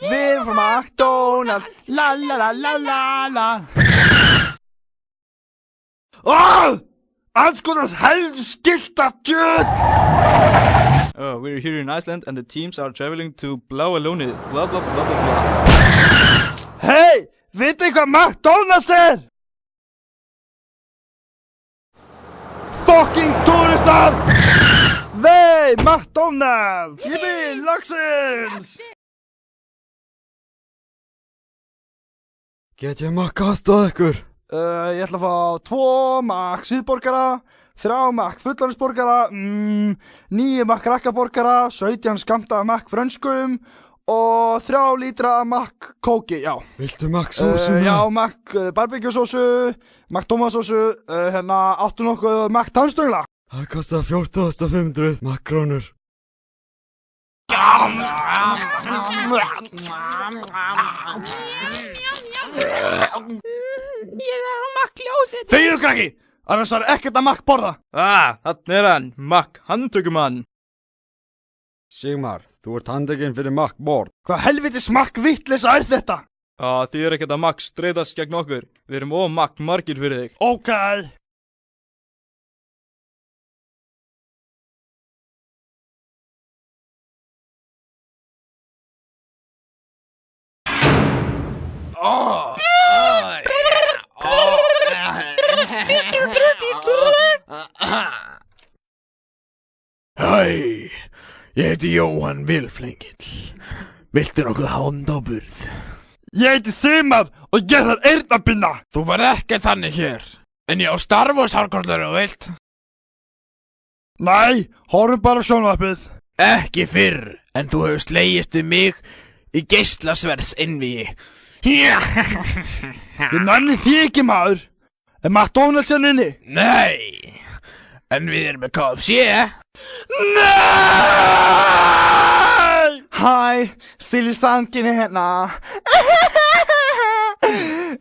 We're from McDonald's, la la la la la la. Andskotas helskilta djöt! We're here in Iceland and the teams are traveling to Bláa Lónið, blah blah blah blah blah. Hey, vitið hvað McDonald's er? Fucking turistar! Vei, McDonald's! Jippi, laxins! Get ég makka aðstoða ykkur? Ég ætla að fá 2 makk svíðborgara, 3 makk fullorðinsborgara, 9 makk rakkaborgara, 17 skammta makk frönskum og 3 lítra makk kóki, já. Viltu makk sósu með? Já, makk barbecue-sósu, makk tómatsósu, 8 nokkuð makk tannstöngla. Það kostar 14.500 makkrónur. Ég þarf að makk ljósið. Þegiðu krakki, annars var ekkert að makk borða. Þarna er hann, Makk handtökumann. Sigmar, þú ert handtekinn fyrir makkmorð. Hvað helvitis makk vittleysa er þetta? Þið er ekkert að Makk streitast gegn okkur. Við erum Makk margir fyrir þig. Ok. Hæ, ég heiti Jóhann Vilflengill. Viltu nokkuð handáburð? Ég heiti Sigmar og ég þarf eyrnabinna. Þú var ekkert þannig hér. En ég á Star Wars hárkollar og vilt. Nei, horfum bara á sjónvarpið. Ekki fyrr, en þú hefur slegist við mig í geislasverðs innvíi. Ég nenni því ekki maður. Er McDonald's hérna inni? Nei, en við erum með KFC. Nei! Hæ, Silly Sandkin hérna.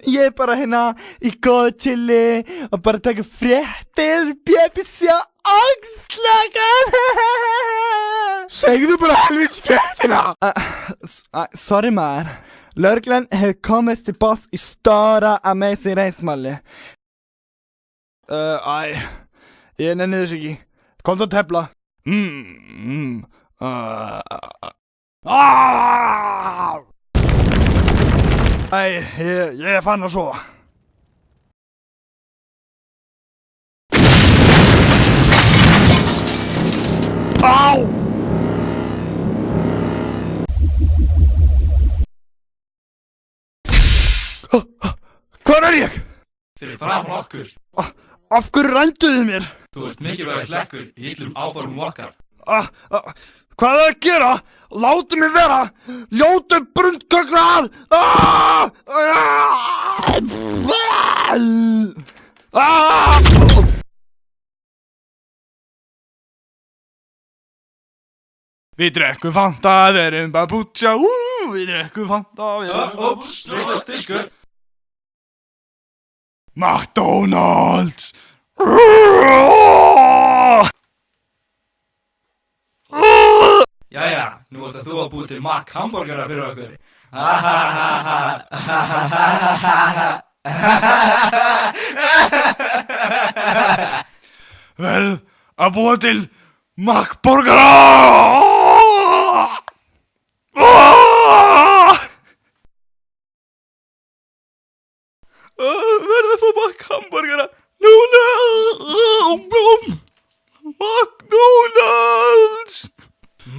Ég er bara hérna í góðu chilli og bara taka fréttir, BBC Axlagan. Segðu bara helvits fréttina. Sorry maður, lögreglan hefur komist til boss í stóra amazing reismáli. Ég nenni þess ekki. Komdu að tefla. Ég fann að sofa. Á! Hvar er ég? Fyrir framan okkur. Af hverju rænduðu mér? Þú ert mikilvægur hlekkur í illum áformum okkar. Hvað er að gera? Láttu mig vera! Ljótu brundkögglar! Við drekkum Fanta, við erum babútsja, við drekkum Fanta, við erum Úps, streitast diskur. McDonald's! Jæja, nú ert þú að búið til Makk hamborgara fyrir okkur. Verð að búa til Makkborgara!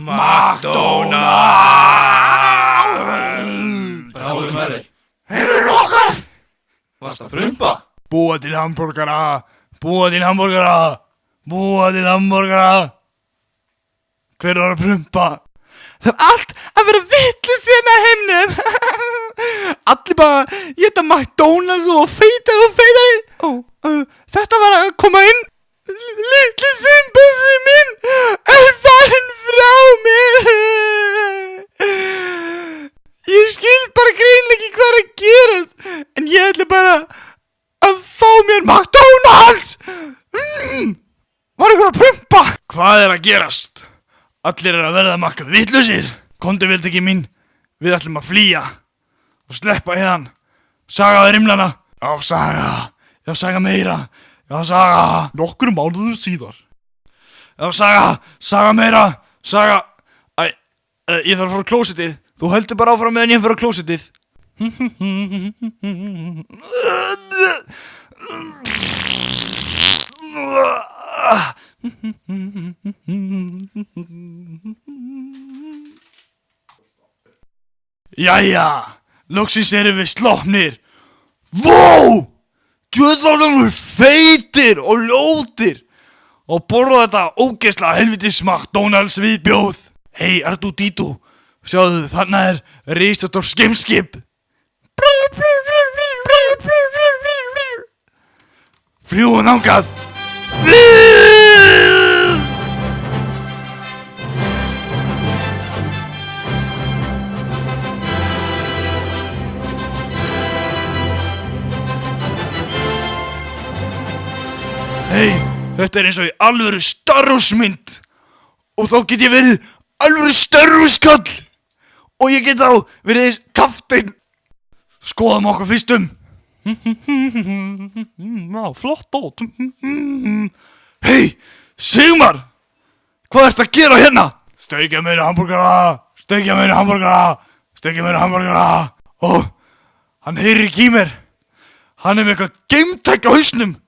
McDonald's! Bráðum með þér. Heyrðu okkar! Varst að prumpa? Búa til hamborgara, búa til hamborgara, búa til hamborgara. Hver var að prumpa? Það er allt að vera vitlaus hérna í heimnum. Allir bara éta McDonald's og feitari. Þetta var að koma inn. Litli Simbassi minn er farinn frá mér. Ég skil bara greinilega ekki hvað er að gerast, en ég ætla bara að fá mér McDonald's. Var ykkur að prumpa? Hvað er að gerast? Allir er að verða makka vitlausir. Komdu vildegi mín, við ætlum að flýja og sleppa héðan. Sagaðu rimlana. Já, saga. Já, saga meira. Já, saga. Nokkrum mánuðum síðar. Já, saga. Saga meira. Saga. Ég þarf að fara á klósettið. Þú heldur bara áfram meðan ég fyrir á klósettið. Jæja, loksins erum við sloppnir. Vó! Djöðlarnir feitir og ljótir og borða þetta ógeðslega helvitis McDonald's viðbjóð. Hei, R2-D2, sjáðu, þarna er risastór skimskip. Fljúum þangað. Hei, þetta er eins og í alvöru Star Wars mynd og þá get ég verið alvöru Star Wars kall og ég get þá verið kafteinn. Skoðum okkur fyrstum. Já, flott dót. Hei, Sigmar, hvað ertu að gera hérna? Steikja meira hamborgara, steikja meira hamborgara, steikja meira hamborgara. Og hann heyrir ekki í mér. Hann er með eitthvað geimtæk á hausnum.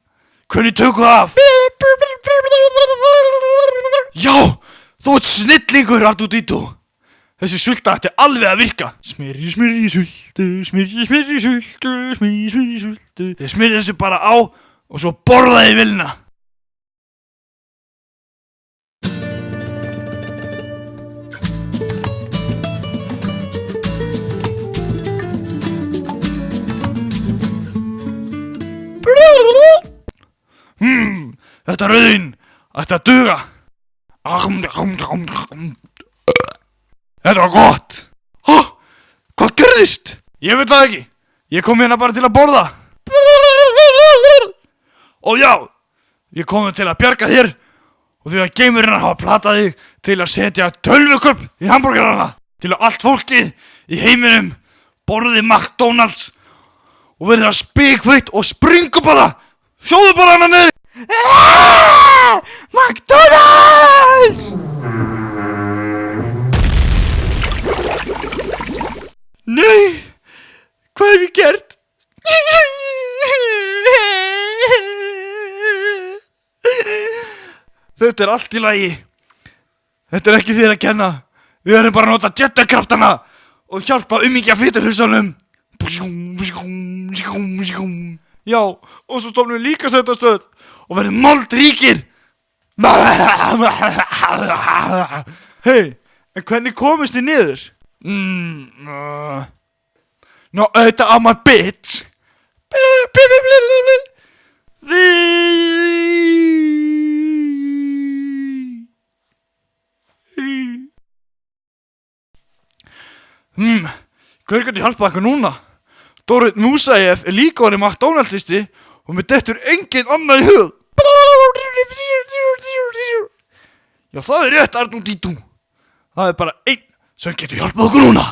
Hvernig tökum það af? Já, þú ert snillingur, R2-D2. Þessi sulta ætti alveg að virka. Smyrji, smyrji, sultu, smyrji, smyrji, sultu, smyrji, smyrji, sultu. Þið smyrji þessu bara á og svo borðaði vilna. Þetta rauðin ætti að duga. Þetta var gott. Hvað gerðist? Ég veit það ekki. Ég kom hérna bara til að borða. Og já, ég kom til að bjarga þér og því að geimurinn hafa platað þig til að setja tölvuköp í hamborgarana til að allt fólkið í heiminum borði McDonald's og verði það spikfeitt og springu bara. Sjóðu bara hana niður. McDonald's! Nei, hvað hef ég gert? Þetta er allt í lagi. Þetta er ekki þér að kenna. Við verðum bara að nota jettarkraftana og hjálpa umíkja fiturhussanum. Já, og svo stofnum við líka settastöð og verðum moldríkir. Hei, en hvernig komist þið niður? No, auðvitað á maður bitch. Hver getur hjálpað eitthvað núna? Dórit Músaev er líka orðið McDonald's-isti og mér dettur engin annar í hug. Já, það er rétt, R2-D2. Það er bara einn sem getur hjálpað okkur núna.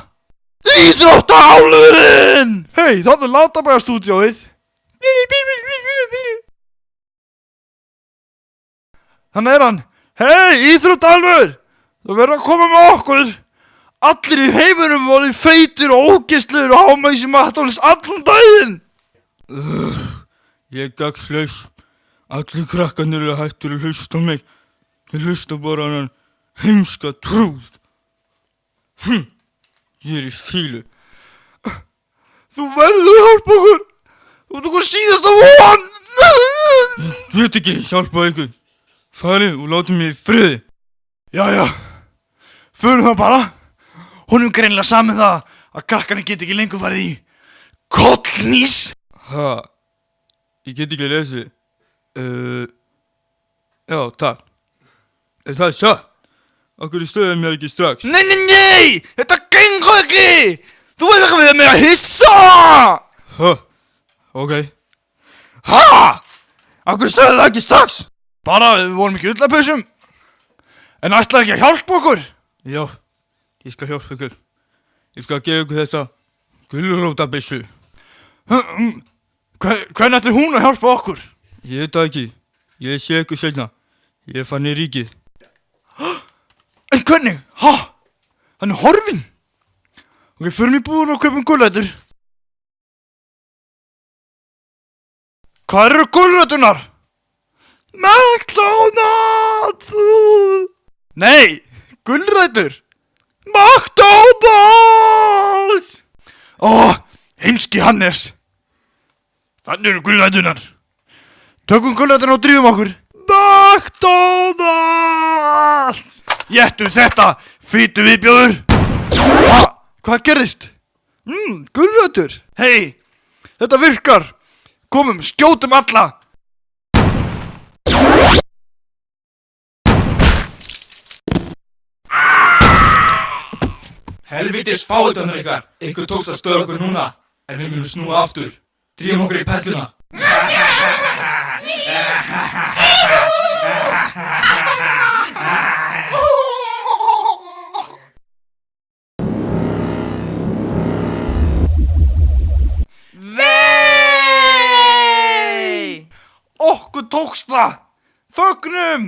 Íþróttaálfurinn! Hei, það er Látabæjarstúdíóið. Þannig er hann. Hei, Íþróttaálfur! Þú verður að koma með okkur. Allir í heiminum voru feitir og ógeðslegir og hafa með þessi McDonald's allan daginn. Ég er gagnslaus. Allir krakkarnir eru hættur að hlusta á mig. Þeir hlusta bara á hann Heimska trúð. Ég í fílu. Þú verður að hjálpa okkur. Þú ert okkur síðasta von. Ég get ekki hjálpað ykkur. Farið og látið mig í friði. Jæja, förum það bara. Honum greinilega samið það að krakkarnir get ekki lengur farið í kollnís. Ha, ég get ekki að lesi. Já, takk. Það er satt. Akkur stöðum mér ekki strax. Nei, þetta gengur ekki. Þú veit ekki við að mér að hissa. Ha, ok. Ha, akkur stöðum það ekki strax. Bara við vorum ekki ullapausum. En ætlar ekki að hjálpa okkur? Já, ég skal hjálpa ykkur. Ég skal gefa ykkur þetta gulrótabyssu. Hvernig ætlir hún að hjálpa okkur? Ég veit það ekki. Ég sé ykkur seinna. Ég fann í ríkið. En hvernig? Ha? Hann er horfinn? Ok, förum í búðun og kaupum gulrætur. Hvað eru gulrætunar? McDonald's! Nei, gulrætur. McDonald's! Heimski Hannes. Þannig eru gulrætunar. Tökum gulrætunar og drífum okkur. McDonald's! Jéttu þetta, fýtu viðbjóður. Hvað gerðist? Gulrætur. Hei, þetta virkar. Komum, skjótum alla. Helvítis fáutanur ykkar. Ykkur tókst að stöða okkur núna. En við munum snúa aftur. Drífum okkur í pelluna. Okkur tókst það. Fögnum.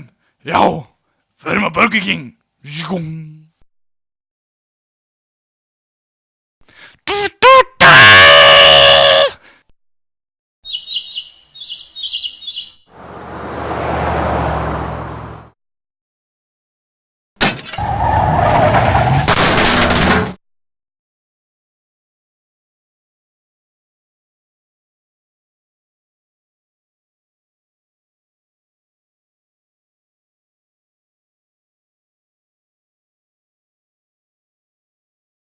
Já, förum að Burger King.